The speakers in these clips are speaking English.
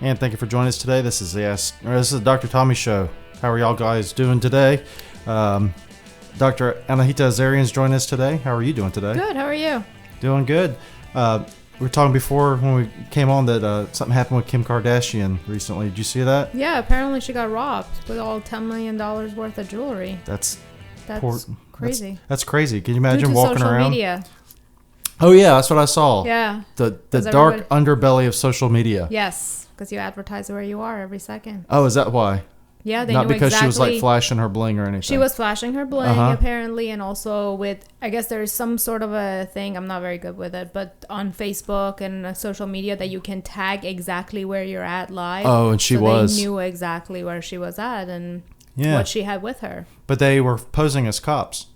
And thank you for joining us today. This is the Dr. Tommy Show. How are y'all guys doing today? Dr. Anahita Azarian's joining us today. How are you doing today? Good. How are you? Doing good. We were talking before when we came on that something happened with Kim Kardashian recently. Did you see that? Yeah, apparently she got robbed with all $10 million worth of jewelry. That's crazy. That's crazy. Can you imagine Due to walking social around? Media. Oh yeah, that's what I saw. Yeah. The dark underbelly of social media. Yes, because you advertise where you are every second. Oh, is that why? Yeah, they Not knew because exactly. she was like flashing her bling or anything. She was flashing her bling apparently, and also with, I guess there's some sort of a thing, I'm not very good with it, but on Facebook and social media that you can tag exactly where you're at live. Oh, and they knew exactly where she was at and what she had with her. But they were posing as cops.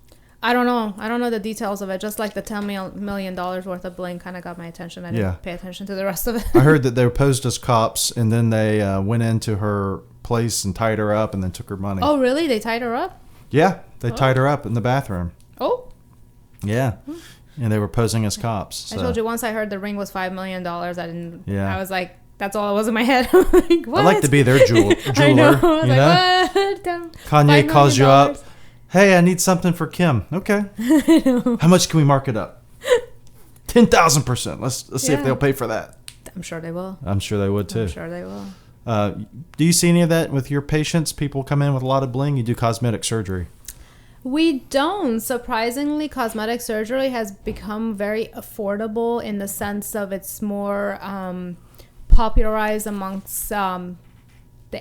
I don't know the details of it. Just like the $10 million worth of bling kind of got my attention. I didn't pay attention to the rest of it. I heard that they were posed as cops, and then they went into her place and tied her up and then took her money. Oh, really? They tied her up? Yeah, they tied her up in the bathroom. Oh. Yeah, and they were posing as cops. So. I told you once I heard the ring was $5 million, I didn't. Yeah. I was like, that's all it was in my head. Like, what? I'd like to be their jeweler. I know. I was you know? What? Kanye calls you up. Hey, I need something for Kim. Okay. How much can we mark it up? 10,000%. Let's see if they'll pay for that. I'm sure they will. I'm sure they would too. I'm sure they will. Do you see any of that with your patients? People come in with a lot of bling. You do cosmetic surgery. We don't. Surprisingly, cosmetic surgery has become very affordable in the sense of it's more popularized amongst the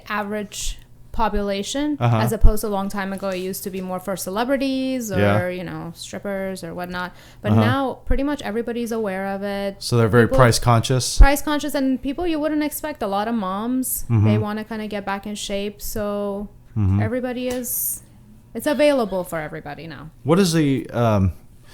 average population, as opposed to a long time ago it used to be more for celebrities or strippers or whatnot, but now pretty much everybody's aware of it. So they're very price conscious, and people you wouldn't expect. A lot of moms, they want to kind of get back in shape, so everybody is, it's available for everybody now. What is the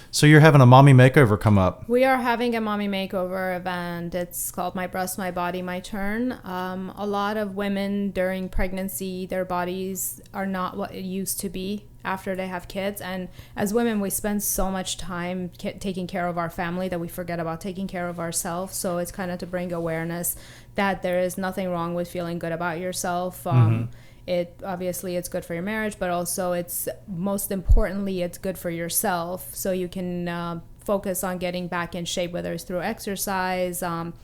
so you're having a mommy makeover come up? We are having a mommy makeover event. It's called My Breast, My Body, My Turn. A lot of women during pregnancy, their bodies are not what it used to be after they have kids. And as women, we spend so much time taking care of our family that we forget about taking care of ourselves. So it's kind of to bring awareness that there is nothing wrong with feeling good about yourself. It obviously it's good for your marriage, but also it's most importantly it's good for yourself, so you can focus on getting back in shape, whether it's through exercise,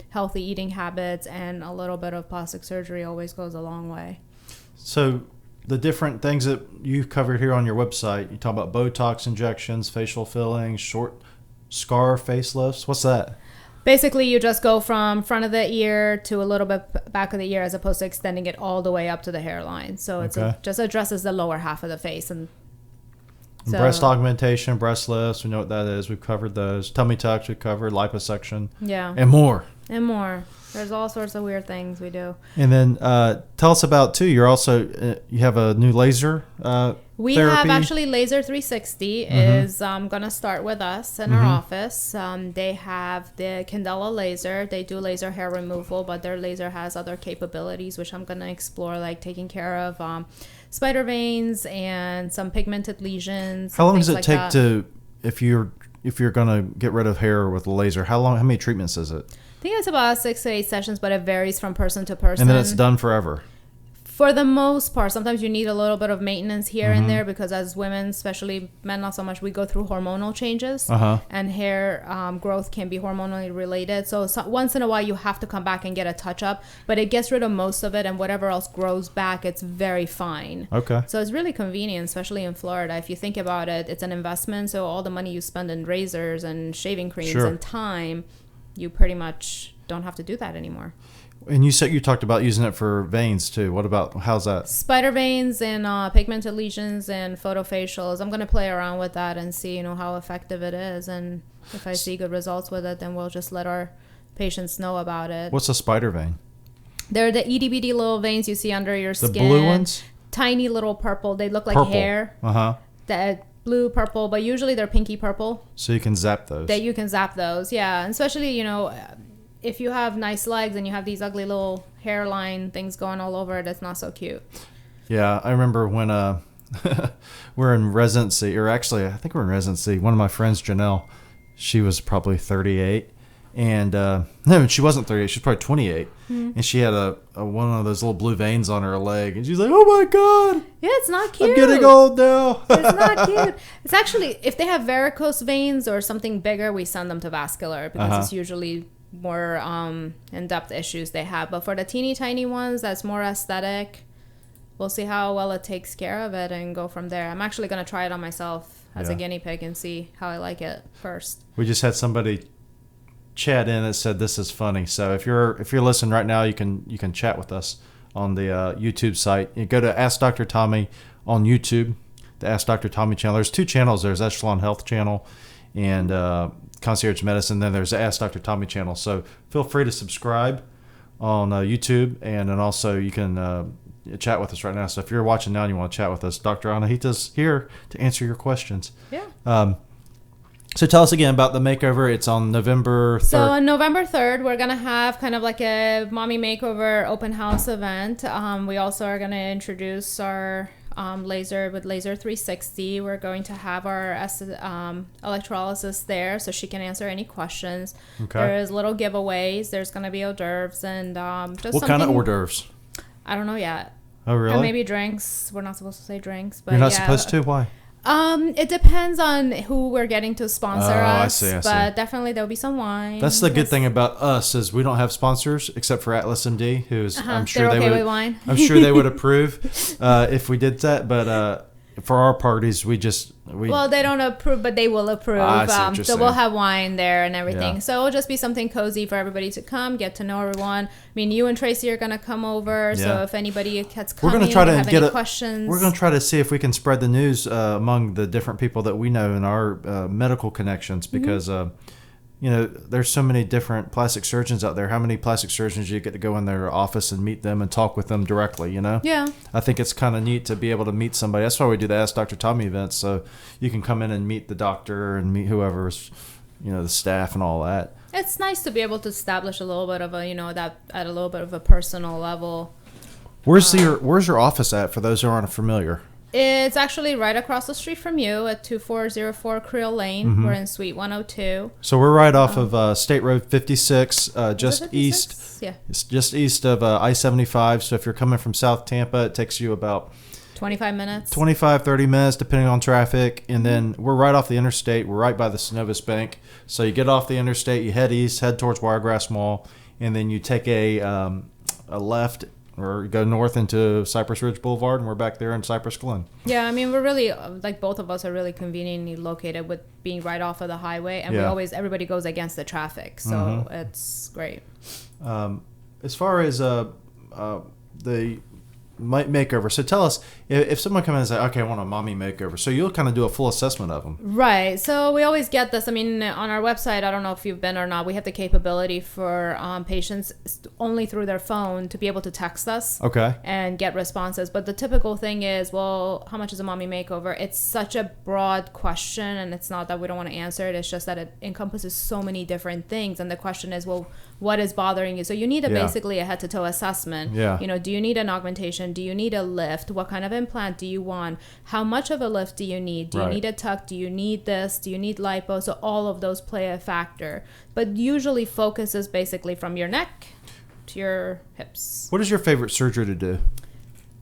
healthy eating habits, and a little bit of plastic surgery always goes a long way. So the different things that you covered here on your website, you talk about Botox injections, facial fillings, short scar facelifts. What's that? Basically, you just go from front of the ear to a little bit back of the ear, as opposed to extending it all the way up to the hairline. So it just addresses the lower half of the face. And so, breast augmentation, breast lifts, we know what that is. We've covered those. Tummy tucks, we covered liposuction. Yeah. And more. There's all sorts of weird things we do. And then tell us about, too, you're also, you have a new laser We therapy. have actually Laser 360 is going to start with us in our office. They have the Candela laser. They do laser hair removal, but their laser has other capabilities, which I'm going to explore, like taking care of spider veins and some pigmented lesions. How long does it take to, if you're going to get rid of hair with a laser, how many treatments is it? I think it's about 6 to 8 sessions, but it varies from person to person. And then it's done forever. For the most part, sometimes you need a little bit of maintenance here and there, because as women, especially men, not so much, we go through hormonal changes, and hair growth can be hormonally related. So once in a while, you have to come back and get a touch up, but it gets rid of most of it, and whatever else grows back, it's very fine. Okay. So it's really convenient, especially in Florida. If you think about it, it's an investment. So all the money you spend in razors and shaving creams and time, you pretty much don't have to do that anymore. And you talked about using it for veins too. What about, how's that? Spider veins and pigmented lesions and photofacials. I'm going to play around with that and see, how effective it is. And if I see good results with it, then we'll just let our patients know about it. What's a spider vein? They're the itty bitty little veins you see under your skin. The blue ones? Tiny little purple. They look like hair. That blue, purple, but usually they're pinky purple. So you can zap those. You can zap those, yeah. And especially, if you have nice legs and you have these ugly little hairline things going all over it, it's not so cute. Yeah, I remember when we're in residency, or actually I think we're in residency. One of my friends, Janelle, she was probably 38, And no, she wasn't 38. She was probably 28. Mm. And she had a one of those little blue veins on her leg. And she's like, oh, my God. Yeah, it's not cute. I'm getting old now. It's not cute. It's actually, if they have varicose veins or something bigger, we send them to vascular because it's usually more in-depth issues they have. But for the teeny tiny ones, that's more aesthetic. We'll see how well it takes care of it and go from there. I'm actually going to try it on myself as a guinea pig and see how I like it first. We just had somebody chat in that said this is funny. So if you're listening right now, you can chat with us on the YouTube site. You go to Ask Dr. Tommy on YouTube, the Ask Dr. Tommy channel. There's 2 channels. There's Echelon-Health channel and Concierge Medicine. Then there's the Ask Dr. Tommy channel. So feel free to subscribe on YouTube, and then also you can chat with us right now. So if you're watching now and you want to chat with us, Dr. Anahita's here to answer your questions. Yeah. So tell us again about the makeover. It's on November 3rd. So on November 3rd, we're going to have kind of like a mommy makeover open house event. We also are going to introduce our laser with Laser 360. We're going to have our electrolysis there so she can answer any questions. Okay. There's little giveaways. There's going to be hors d'oeuvres and just what kind of hors d'oeuvres? I don't know yet. Oh, really? Or maybe drinks. We're not supposed to say drinks, but you're not supposed to? Why? It depends on who we're getting to sponsor us. I see. But definitely there'll be some wine. That's the good thing about us is we don't have sponsors except for Atlas MD, who's I'm sure they're they okay would. With wine. I'm sure they would approve if we did that. But for our parties, we well, they don't approve, but they will approve. I see what you're so saying. we'll have wine there and everything. Yeah. So it'll just be something cozy for everybody to come, get to know everyone. I mean, you and Tracy are gonna come over. Yeah. So if anybody gets coming, we're gonna try to have get any questions. We're gonna try to see if we can spread the news among the different people that we know in our medical connections because. There's so many different plastic surgeons out there. How many plastic surgeons you get to go in their office and meet them and talk with them directly, Yeah. I think it's kind of neat to be able to meet somebody. That's why we do the Ask Dr. Tommy events. So you can come in and meet the doctor and meet whoever's, the staff and all that. It's nice to be able to establish a little bit of a, that at a little bit of a personal level. Where's your office at for those who aren't familiar? It's actually right across the street from you at 2404 Creel Lane. Mm-hmm. We're in Suite 102. So we're right off of State Road 56, just 56? east. Yeah. It's just east of I-75. So if you're coming from South Tampa, it takes you about 25 minutes. 25, 30 minutes, depending on traffic. And then we're right off the interstate. We're right by the Synovus Bank. So you get off the interstate, you head east, head towards Wiregrass Mall, and then you take a left or go north into Cypress Ridge Boulevard, and we're back there in Cypress Glen. Yeah, I mean, we're really, both of us are really conveniently located with being right off of the highway, and everybody goes against the traffic, so it's great. As far as the makeover, so tell us, if someone comes in and says, okay, I want a mommy makeover, so you'll kind of do a full assessment of them. Right, so we always get this. I mean, on our website, I don't know if you've been or not, we have the capability for patients only through their phone to be able to text us and get responses. But the typical thing is, well, how much is a mommy makeover? It's such a broad question, and it's not that we don't want to answer it. It's just that it encompasses so many different things. And the question is, well, what is bothering you? So you need basically a head-to-toe assessment. Yeah. Do you need an augmentation? Do you need a lift? What kind of implant do you want? How much of a lift do you need? Do you need a tuck? Do you need this? Do you need lipo? So all of those play a factor. But usually focuses basically from your neck to your hips. What is your favorite surgery to do?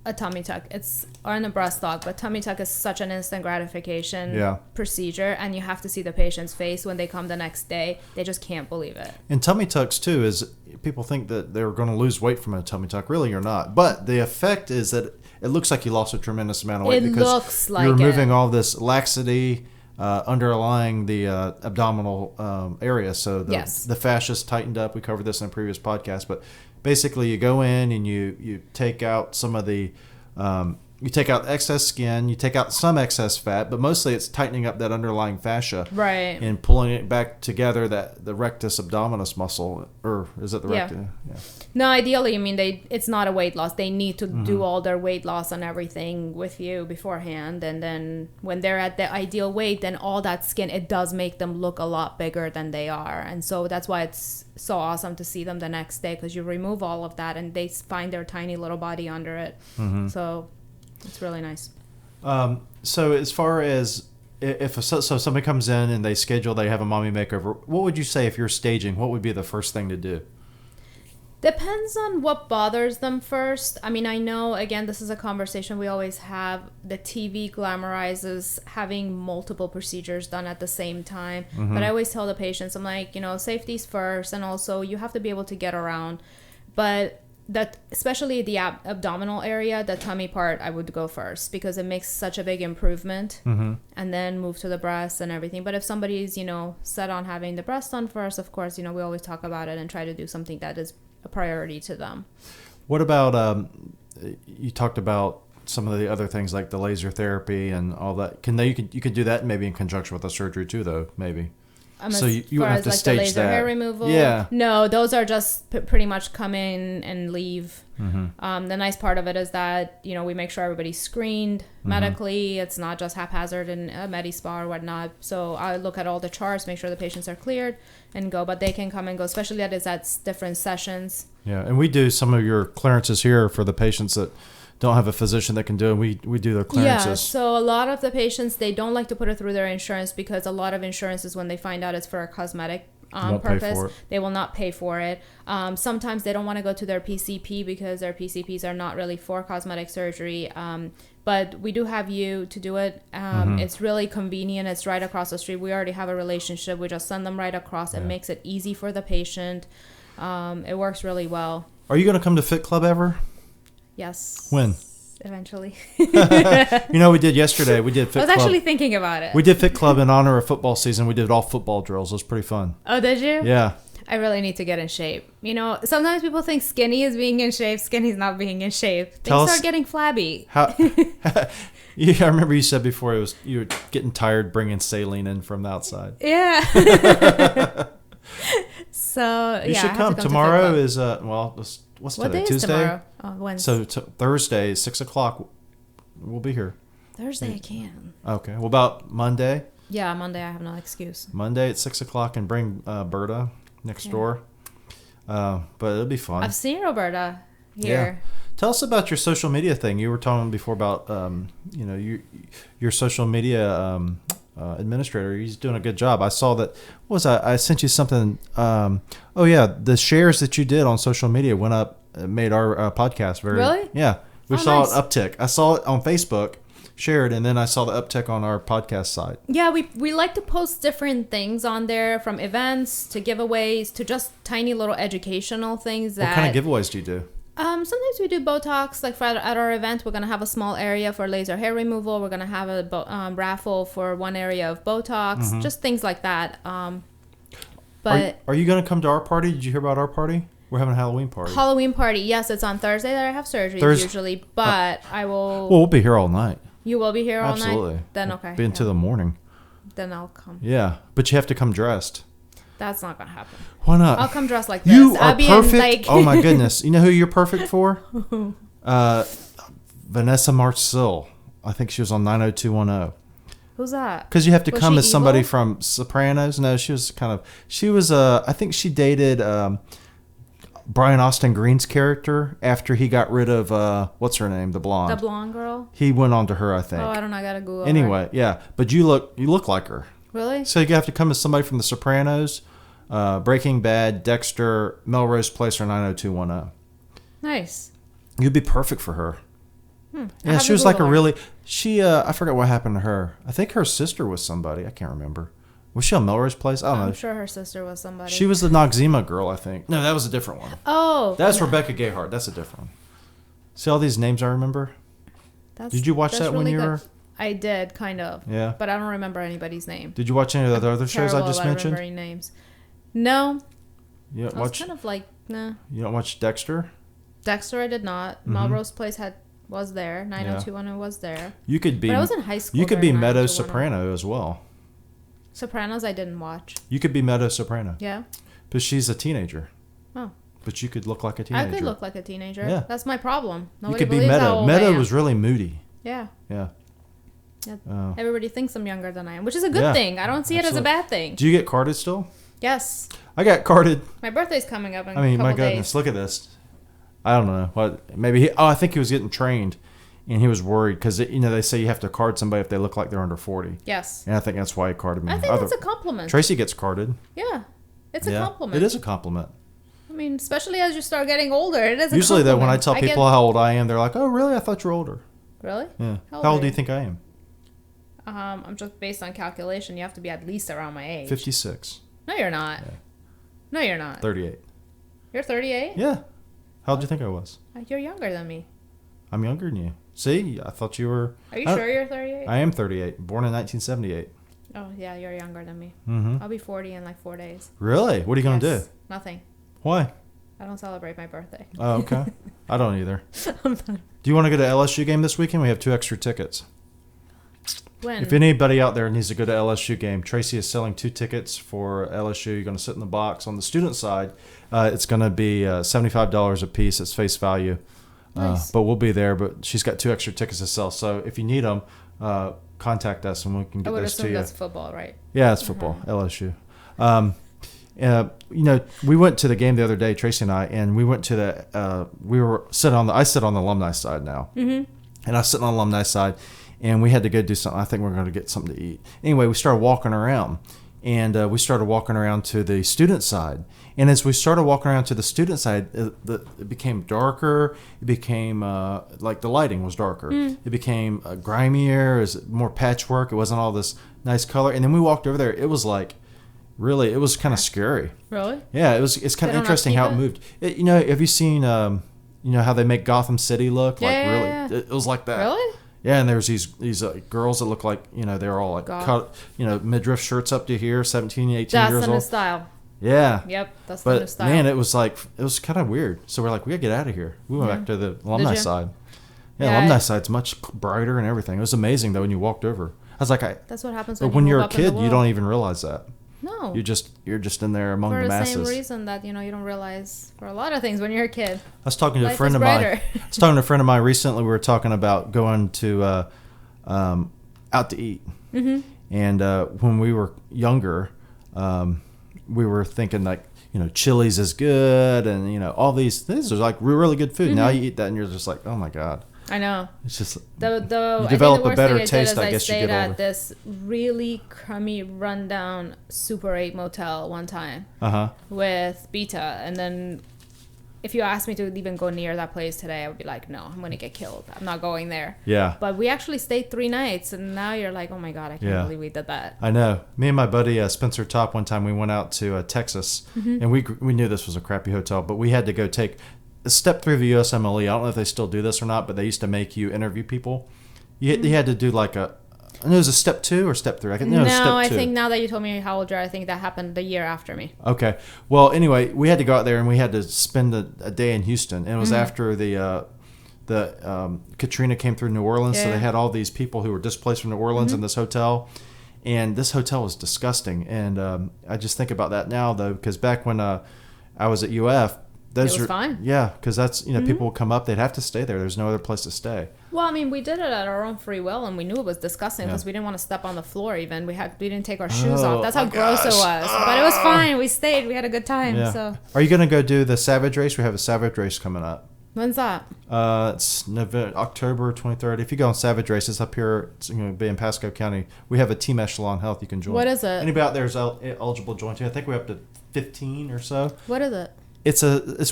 A tummy tuck. Or in a breast aug, but tummy tuck is such an instant gratification procedure, and you have to see the patient's face when they come the next day. They just can't believe it. And tummy tucks too is people think that they're going to lose weight from a tummy tuck. Really, you're not. But the effect is that it looks like you lost a tremendous amount of weight because you're removing all this laxity underlying the abdominal area. So the fascia's tightened up. We covered this in a previous podcast, but basically you go in and you take out some of the you take out excess skin, you take out some excess fat, but mostly it's tightening up that underlying fascia, and pulling it back together, the rectus abdominis muscle, or is it the rectus? Yeah. No, ideally, I mean, it's not a weight loss. They need to do all their weight loss and everything with you beforehand, and then when they're at the ideal weight, then all that skin, it does make them look a lot bigger than they are, and so that's why it's so awesome to see them the next day, because you remove all of that and they find their tiny little body under it. So it's really nice. So as far as so somebody comes in and they have a mommy makeover, what would you say if you're staging? What would be the first thing to do? Depends on what bothers them first. I mean, I know, again, this is a conversation we always have. The TV glamorizes having multiple procedures done at the same time. Mm-hmm. But I always tell the patients, I'm like, safety's first, and also you have to be able to get around. But that, especially the abdominal area, the tummy part, I would go first because it makes such a big improvement. Mm-hmm. And then move to the breast and everything. But if somebody's, set on having the breast done first, of course, we always talk about it and try to do something that is a priority to them. What about you talked about some of the other things like the laser therapy and all that? You could do that maybe in conjunction with the surgery too, though, maybe. So you wouldn't have to stage the laser that. hair removal. Yeah. No, those are just pretty much come in and leave. Mm-hmm. The nice part of it is that we make sure everybody's screened medically. It's not just haphazard in a Medi-Spa or whatnot. So I look at all the charts, make sure the patients are cleared, and go. But they can come and go, especially that is at different sessions. Yeah, and we do some of your clearances here for the patients that don't have a physician that can do it. We do their clearances. Yeah, so a lot of the patients, they don't like to put it through their insurance because a lot of insurances, when they find out it's for a cosmetic purpose, they will not pay for it. Sometimes they don't want to go to their PCP because their PCPs are not really for cosmetic surgery. But we do have you to do it. It's really convenient. It's right across the street. We already have a relationship. We just send them right across. It makes it easy for the patient. It works really well. Are you going to come to Fit Club ever? Yes. When? Eventually. We did yesterday. We did Fit Club. I was actually thinking about it. We did Fit Club in honor of football season. We did all football drills. It was pretty fun. Oh, did you? Yeah. I really need to get in shape. Sometimes people think skinny is being in shape. Skinny's not being in shape. Things start getting flabby. I remember you said before you were getting tired bringing saline in from the outside. Yeah. So, you should come. Tomorrow is, what's what today? Day Tuesday? Is tomorrow? Oh, Wednesday. So Thursday, 6:00, we'll be here. Thursday I can. Okay. What about Monday? Yeah, Monday I have no excuse. Monday at 6:00 and bring Berta next door. But it'll be fun. I've seen Roberta here. Yeah. Tell us about your social media thing. You were talking before about, your social media administrator. He's doing a good job. I saw that. I sent you something. The shares that you did on social media went up. Made our podcast very. Really? Yeah, we saw an uptick. I saw it on Facebook, shared, and then I saw the uptick on our podcast site. Yeah, we like to post different things on there, from events to giveaways to just tiny little educational things. What kind of giveaways do you do? Sometimes we do Botox. Like at our event, we're going to have a small area for laser hair removal. We're going to have a raffle for one area of Botox. Just things like that. But are you going to come to our party? Did you hear about our party? We're having a Halloween party. Halloween party. Yes, it's on Thursday that I have surgery usually. But I will... Well, we'll be here all night. You will be here all night? Absolutely. Then okay. Be until the morning. Then I'll come. Yeah, but you have to come dressed. That's not going to happen. Why not? I'll come dressed like this. You are I'll be perfect. Oh my goodness. You know who you're perfect for? Vanessa Marcel. I think she was on 90210. Who's that? Because you have to come as somebody from Sopranos. No, she was I think she dated Brian Austin Green's character after he got rid of, what's her name? The blonde. The blonde girl? He went on to her, I think. Oh, I don't know. I got to Google Anyway, her. Yeah. But you look like her. Really? So you have to come as somebody from The Sopranos, Breaking Bad, Dexter, Melrose Place, or 90210. Nice. You'd be perfect for her. Yeah, she was like a really... I forgot what happened to her. I think her sister was somebody. I can't remember. Was she on Melrose Place? I don't know. I'm sure her sister was somebody. She was the Noxzema girl, I think. No, that was a different one. Oh. That's Rebecca Gayheart. That's a different one. See all these names I remember? Did you watch that when you were... I did, kind of. Yeah. But I don't remember anybody's name. Did you watch any of the other shows I just mentioned? Remembering names. No. You don't watch... kind of like, nah. You don't watch Dexter? Dexter I did not. Melrose Place was there. 90210 was there. You could be... But I was in high school. You could be Meadow Soprano as well. Sopranos I didn't watch. You could be Meadow Soprano. Yeah. But she's a teenager. Oh. But you could look like a teenager. I could look like a teenager. Yeah. That's my problem. Nobody you could be believes Meadow. how old Meadow I am. was really moody. Yeah. Yeah. Yeah. Everybody thinks I'm younger than I am, which is a good thing. I don't see it as a bad thing. Do you get carded still? Yes. I got carded. My birthday's coming up in a couple my goodness, days. look at this. I don't know what. Maybe I think he was getting trained And he was worried because, they say you have to card somebody if they look like they're under 40. Yes. And I think that's why he carded me. I think that's a compliment. Tracy gets carded. Yeah. It's a compliment. It is a compliment. I mean, especially as you start getting older, it is a Usually, compliment. though, when I tell people how old I am, they're like, oh, really? I thought you were older. Really? Yeah. How old do you think I am? I'm just based on calculation. You have to be at least around my age. 56. No, you're not. Yeah. No, you're not. 38. You're 38? Yeah. How old do you think I was? You're younger than me. I'm younger than you. See, I thought you were. Are you sure you're 38? I am 38. Born in 1978. Oh, yeah, you're younger than me. Mm-hmm. I'll be 40 in like 4 days. Really? What are you going to do? Nothing. Why? I don't celebrate my birthday. Oh, okay. I don't either. Do you want to go to LSU game this weekend? We have 2 extra tickets. When? If anybody out there needs to go to LSU game, Tracy is selling 2 tickets for LSU. You're going to sit in the box. On the student side, it's going to be $75 a piece. It's face value. Nice. But we'll be there. But she's got 2 extra tickets to sell. So if you need them, contact us and we can get those to you. I would assume that's football, right? Yeah, it's football, LSU. We went to the game the other day, Tracy and I, and we went to I sit on the alumni side now. Mm-hmm. And I was sitting on the alumni side, and we had to go do something. I think we're going to get something to eat. Anyway, we started walking around, and we started walking around to the student side. And as we started walking around to the student side, it became darker. It became like the lighting was darker. It became grimier. It was more patchwork. It wasn't all this nice color. And then we walked over there. It was like, really, it was kind of scary. Really? Yeah, it's kind of interesting how it moved. Have you seen how they make Gotham City look? Yeah. It was like that. Really? Yeah, and there's these girls that look like, they're all like cut, midriff shirts up to here, 17, 18 years old. That's the new style. Yeah. Yep, that's the new style. But man, it was kind of weird. So we're like, we gotta get out of here. We went back to the alumni side. Yeah, alumni side's much brighter and everything. It was amazing though when you walked over. I was like, that's what happens when you're a kid, you don't even realize that. No. You're just in there among the masses. For the same reason that, you don't realize for a lot of things when you're a kid. I was talking to a friend of mine recently. We were talking about going to out to eat. Mm-hmm. And when we were younger, we were thinking like, Chili's is good and, all these are like really good food. Mm-hmm. Now you eat that and you're just like, oh my God. I know. It's just you develop a better taste, I guess you get older. I stayed at this really crummy, rundown Super 8 motel one time with Beta, and then if you asked me to even go near that place today, I would be like, no, I'm going to get killed. I'm not going there. Yeah. But we actually stayed 3 nights, and now you're like, oh my God, I can't believe we did that. I know. Me and my buddy Spencer Top, one time we went out to Texas, and we knew this was a crappy hotel, but we had to go take step 3 of the USMLE. I don't know if they still do this or not, but they used to make you interview people. You had to do like I know it was a step 2 or step 3. I think now that you told me how old you are, I think that happened the year after me. Okay. Well, anyway, we had to go out there and we had to spend a day in Houston. And it was after the Katrina came through New Orleans, so they had all these people who were displaced from New Orleans in this hotel. And this hotel was disgusting. And I just think about that now, though, because back when I was at UF, it was fine. Yeah, because that's, people would come up, they'd have to stay there. There's no other place to stay. Well, I mean, we did it at our own free will, and we knew it was disgusting because we didn't want to step on the floor even. We didn't take our shoes off. That's how gross it was. But it was fine. We stayed. We had a good time. Yeah. So. Are you going to go do the Savage Race? We have a Savage Race coming up. When's that? It's October 23rd. If you go on Savage Race, it's up here. It's going to be in Pasco County. We have a Team Echelon-Health you can join. What is it? Anybody out there is eligible to join too. I think we're up to 15 or so. What is it? It's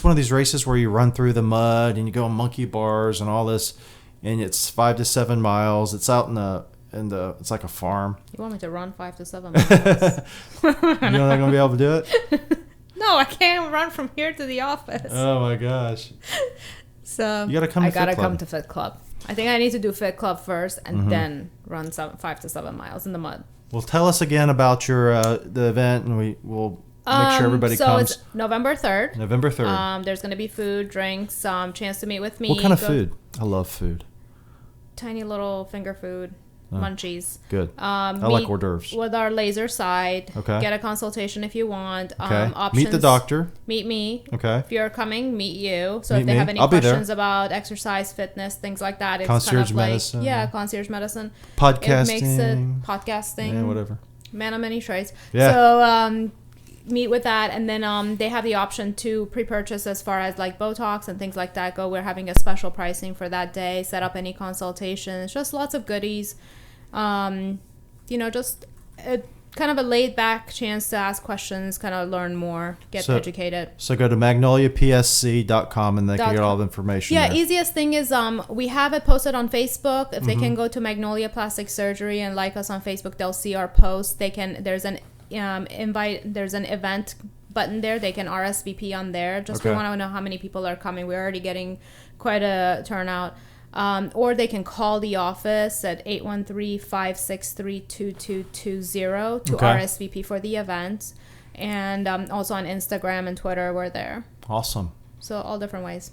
one of these races where you run through the mud and you go on monkey bars and all this, and it's 5 to 7 miles. It's out in the it's like a farm. You want me to run 5 to 7 miles? You're not going to be able to do it? No, I can't run from here to the office. Oh my gosh. So you got to come to Fit Club. I got to come to Fit Club. I think I need to do Fit Club first and then run 5 to 7 miles in the mud. Well, tell us again about your the event, and we will make sure everybody comes. So it's November 3rd. November 3rd. There's going to be food, drinks, chance to meet with me. What kind of food? I love food. Tiny little finger food, munchies. Good. I like hors d'oeuvres. With our laser side. Okay. Get a consultation if you want. Okay. Options. Meet the doctor. Meet me. Okay. If you're coming, meet you. So if they have any questions about exercise, fitness, things like that, it's concierge kind of medicine. Yeah, concierge medicine. Podcasting. It makes it podcasting. Yeah, whatever. Man of many trades. Yeah. So meet with that, and then they have the option to pre-purchase as far as like Botox and things like that go. We're having a special pricing for that day. Set up any consultations, just lots of goodies. Just kind of a laid back chance to ask questions, kind of learn more, get educated. So go to magnoliapsc.com and they can get all the information. Yeah, there. Easiest thing is we have it posted on Facebook. If they can go to Magnolia Plastic Surgery and like us on Facebook, they'll see our post. There's an there's an event button there. They can RSVP on there. We want to know how many people are coming. We're already getting quite a turnout. Or they can call the office at 813-563-2220 to RSVP for the event. And also on Instagram and Twitter, we're there. Awesome. So all different ways.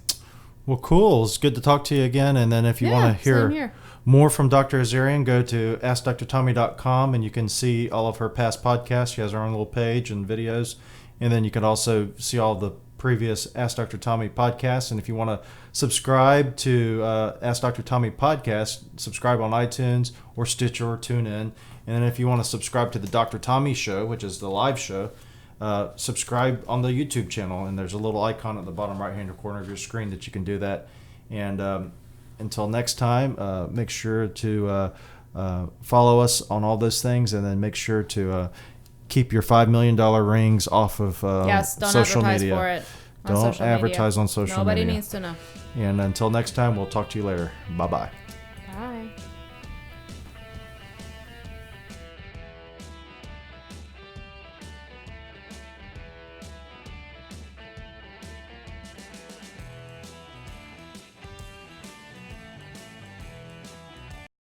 Well, cool. It's good to talk to you again. And then if you want to hear more from Dr. Azarian, go to AskDrTommy.com and you can see all of her past podcasts. She has her own little page and videos. And then you can also see all the previous Ask Dr. Tommy podcasts. And if you want to subscribe to Ask Dr. Tommy podcast, subscribe on iTunes or Stitcher or TuneIn. And then if you want to subscribe to the Dr. Tommy Show, which is the live show, subscribe on the YouTube channel. And there's a little icon at the bottom right-hand corner of your screen that you can do that. And until next time, make sure to follow us on all those things, and then make sure to keep your $5 million rings off of social media. For it don't advertise on social media. media. Nobody needs to know. And until next time, we'll talk to you later. Bye-bye.